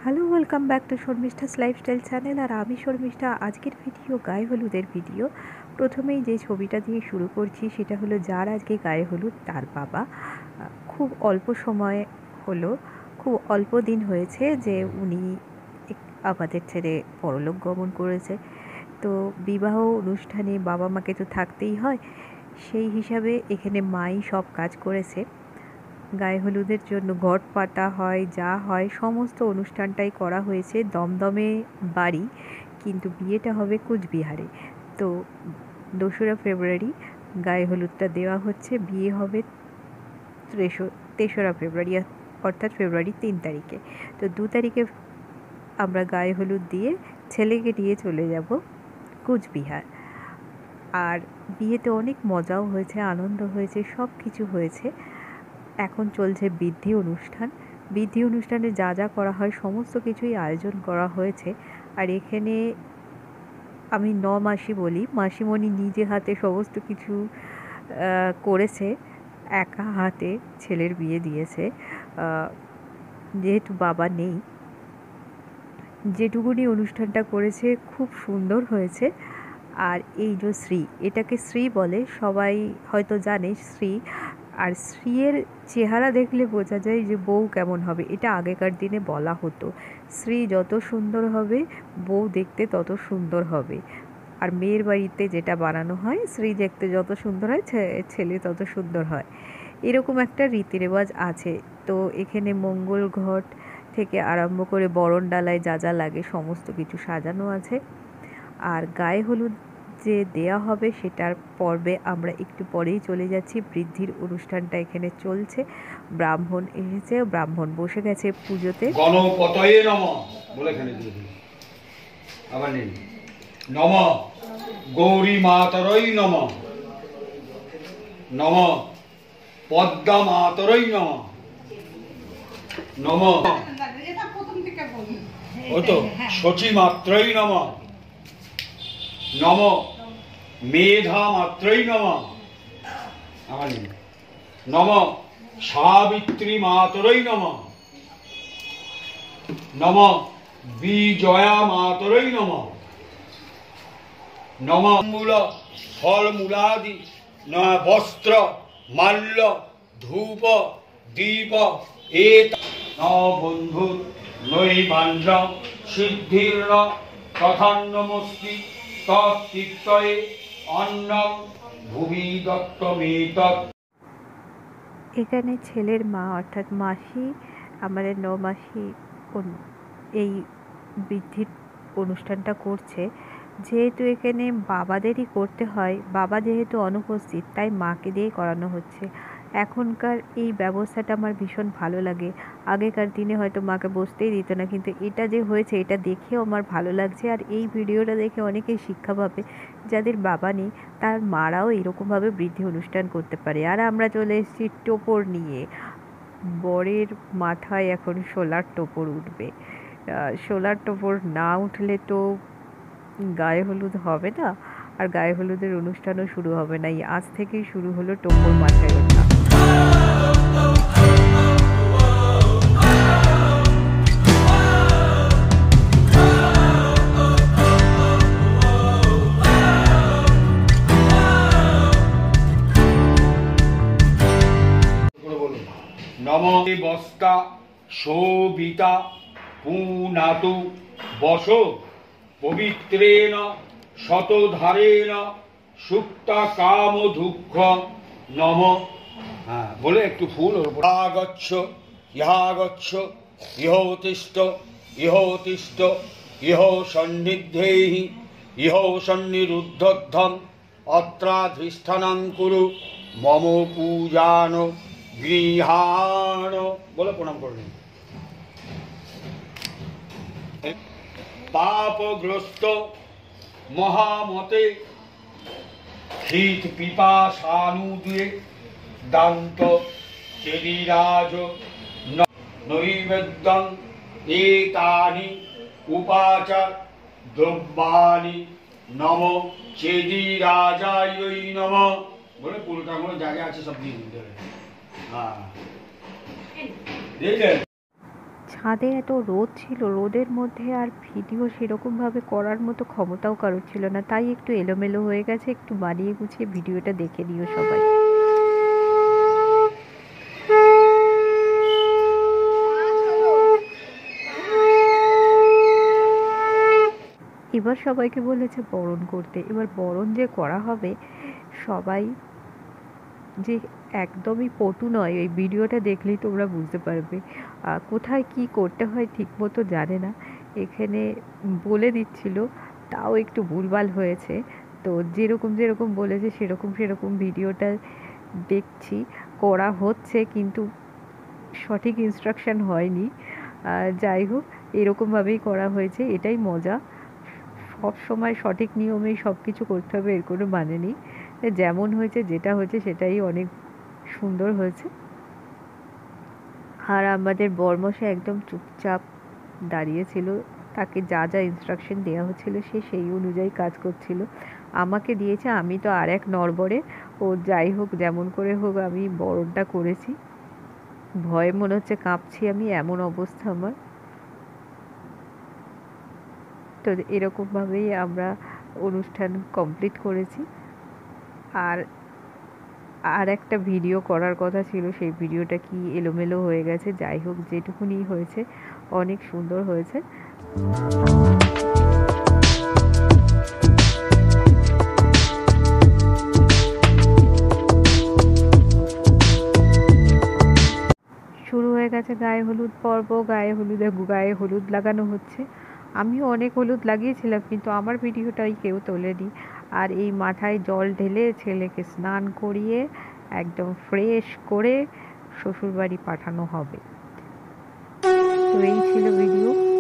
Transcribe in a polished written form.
Hello, welcome back to Sharmishtha's lifestyle channel. আর আমি শর্মিষ্ঠা। আজকের ভিডিও গায়ে হলুদের ভিডিও। প্রথমেই যে ছবিটা দিয়ে শুরু করছি সেটা হলো যার আজকে গায়ে হলুদ তার বাবা। খুব অল্প সময় হলো, খুব অল্প দিন হয়েছে যে উনি আমাদের ছেড়ে পরলোক গমন করেছে। তো বিবাহ অনুষ্ঠানে বাবা মাকে তো থাকতেই হয়, সেই হিসাবে এখানে মাই সব কাজ করেছে। গায়ে হলুদের জন্য ঘট পাতা হয়, যা হয় সমস্ত অনুষ্ঠানটাই করা হয়েছে দমদমে বাড়ি, কিন্তু বিয়েটা হবে কুচবিহারে। তো 2রা ফেব্রুয়ারি গায়ে হলুদটা দেওয়া হচ্ছে, বিয়ে হবে 3রা ফেব্রুয়ারি, অর্থাৎ ফেব্রুয়ারি 3 তারিখে। তো 2 তারিখে আমরা গায়ে হলুদ দিয়ে ছেলেকে নিয়ে চলে যাব কুচবিহার। আর বিয়েতে অনেক মজাও হয়েছে, আনন্দ হয়েছে, সব কিছু হয়েছে। এখন চলছে বিধি অনুষ্ঠান। বিধি অনুষ্ঠানে যা যা করা হয় সমস্ত কিছুই আয়োজন করা হয়েছে। আর এখানে আমি মাসি বলি, মাসিমণি নিজে হাতে সমস্ত কিছু করেছে, একা হাতে ছেলের বিয়ে দিয়েছে। যেহেতু বাবা নেই, যেটুকুনি অনুষ্ঠানটা করেছে খুব সুন্দর হয়েছে। আর এই যে শ্রী, এটাকে শ্রী বলে, সবাই হয়তো জানে শ্রী। আর শ্রীয়ের চেহারা দেখলে বোঝা যায় যে বউ কেমন হবে, এটা আগেকার দিনে বলা হতো। শ্রী যত সুন্দর হবে বউ দেখতে তত সুন্দর হবে। আর মেয়ের বাড়িতে যেটা বানানো হয়, শ্রী দেখতে যত সুন্দর হয় ছেলে তত সুন্দর হয়, এরকম একটা রীতি রেওয়াজ আছে। তো এখানে মঙ্গল ঘট থেকে আরম্ভ করে বরণ ডালায় যা যা লাগে সমস্ত কিছু সাজানো আছে। আর গায়ে হলুদ যে দেয়া হবে সেটার পর্বে আমরা একটু পরেই চলে যাচ্ছি। বৃদ্ধির অনুষ্ঠানটা এখানে চলছে, ব্রাহ্মণ এসেছে, ব্রাহ্মণ বসে গেছে পুজোতে। গণপতয়ে নমঃ বলে এখানে দিয়ে দিই। আবার নেই নমঃ গৌরী মাতরই নমঃ, নমঃ পদ্মা মাতরই নমঃ, নমঃ ও তো শচী মাত্রই নমঃ, নমঃ মেধা মাত্রই নমঃ, আবার নেই নমঃ সাবিত্রী মাতরই নমঃ, নমঃ বিজয়া মাতরই নমঃ, নমঃ মূল ফল মূলাদি বস্ত্র মাল্য ধূপ দীপ এত বন্ধু নৈবাঞ্জ সিদ্ধির্ন তথান্নমস্তি তত্তিত্তয়ে অন্নম ভুবি দত্তমেতৎ। এখানে ছেলের মা অর্থাৎ মাসি, আমাদের মাসি এই বৃদ্ধির অনুষ্ঠানটা করছে। যেহেতু এখানে বাবাদেরই করতে হয়, বাবা যেহেতু অনুপস্থিত, তাই মাকে দিয়েই করানো হচ্ছে। এখনকার এই ব্যবস্থাটা আমার ভীষণ ভালো লাগে। আগেকার দিনে হয়তো মাকে বসতেই দিত না, কিন্তু এটা যে হয়েছে এটা দেখেও আমার ভালো লাগছে। আর এই ভিডিওটা দেখে অনেকেই শিক্ষা পাবে, যাদের বাবা নেই তার মারাও এরকমভাবে বৃদ্ধি অনুষ্ঠান করতে পারে। আর আমরা চলে এসেছি টোপর নিয়ে। বরের মাথায় এখন সোলার টোপর উঠবে। সোলার টোপর না উঠলে তো গায়ে হলুদ হবে না, আর গায়ে হলুদের অনুষ্ঠানও শুরু হবে না। এই আজ থেকেই শুরু হলো টোপর মাথায় ওঠা। নমঃ বস্তা শোভিতা পুনাতু বসো পবিত্রেণ শতধারেণ সুক্তা কাম দুঃখ নমঃ। হ্যাঁ বলে একটু ফুল আগচ্ছ ইহাগচ্ছ ইহোতিষ্ঠ ইহোতিষ্ঠ ইহ সন্নিধেহি ইহ সন্নিরুদ্ধধ্বম অত্রাধিষ্ঠানাং কুরু মম পূজান গৃহাণ বলে প্রণাম করলেন। পাপগ্রস্ত মহামতে হৃত পিপাসানুদে দান্ত চেদিরাজ নৈবেদ্যং এতানি উপাচার দ্রব্যানি নম চেদিরাজায় নমঃ বলে পুরোটার মধ্যে জায়গা আছে সব দিয়ে দিতে হবে। ছাদে এত রোদ ছিল, রোদের মধ্যে আর ভিডিও সেরকমভাবে করার মতো ক্ষমতাও কারোর ছিল না, তাই একটু এলোমেলো হয়ে গেছে। একটু বানিয়ে গুছিয়ে ভিডিওটা দেখে নিও সবাই। এবার সবাইকে বলেছে বরণ করতে। এবার বরণ যে করা হবে, সবাই যে একদমই পটু নয়, এই ভিডিওটা দেখলেই তোমরা বুঝতে পারবে। কোথায় কি করতে হয় ঠিকমতো জানে না, এখানে বলে দিচ্ছিল, তাও একটু ভুলভাল হয়েছে। তো যেরকম যেরকম বলেছে সেরকম সেরকম ভিডিওটা দেখছি, করা হচ্ছে, কিন্তু সঠিক ইনস্ট্রাকশন হয়নি। যাই হোক, এরকমভাবেই করা হয়েছে, এটাই মজা। সব সময় সঠিক নিয়মেই সব কিছু করতে হবে এর কোনো মানে নেই। যেমন হয়েছে, যেটা হয়েছে সেটাই অনেক সুন্দর হয়েছে। আর আমাদের বরমশাই একদম চুপচাপ দাঁড়িয়েছিল, তাকে যা যা ইনস্ট্রাকশন দেওয়া হচ্ছিল সে সেই অনুযায়ী কাজ করছিল। আমাকে দিয়েছে, আমি তো আর এক নড়বড়ে। ও যাই হোক, যেমন করে হোক আমি বরণটা করেছি। ভয়ে মনে হচ্ছে কাঁপছি আমি, এমন অবস্থা আমার। তো এরকমভাবেই আমরা অনুষ্ঠান কমপ্লিট করেছি। আর আর একটা ভিডিও করার কথা ছিল, সেই ভিডিওটা কি এলোমেলো হয়ে গেছে। যাই হোক, যেটুকুনি হয়েছে অনেক সুন্দর হয়েছে। শুরু হয়ে গেছে গায়ে হলুদ পর্ব। গায়ে হলুদ লাগানো হচ্ছে। আমিও অনেক হলুদ লাগিয়েছিলাম, কিন্তু আমার ভিডিওটাই কেউ তোলেনি। আর এই মাথায় জল ঢেলে ছেলেকে স্নান করিয়ে একদম ফ্রেশ করে শ্বশুরবাড়ি পাঠানো হবে। তো এই ছিল ভিডিও।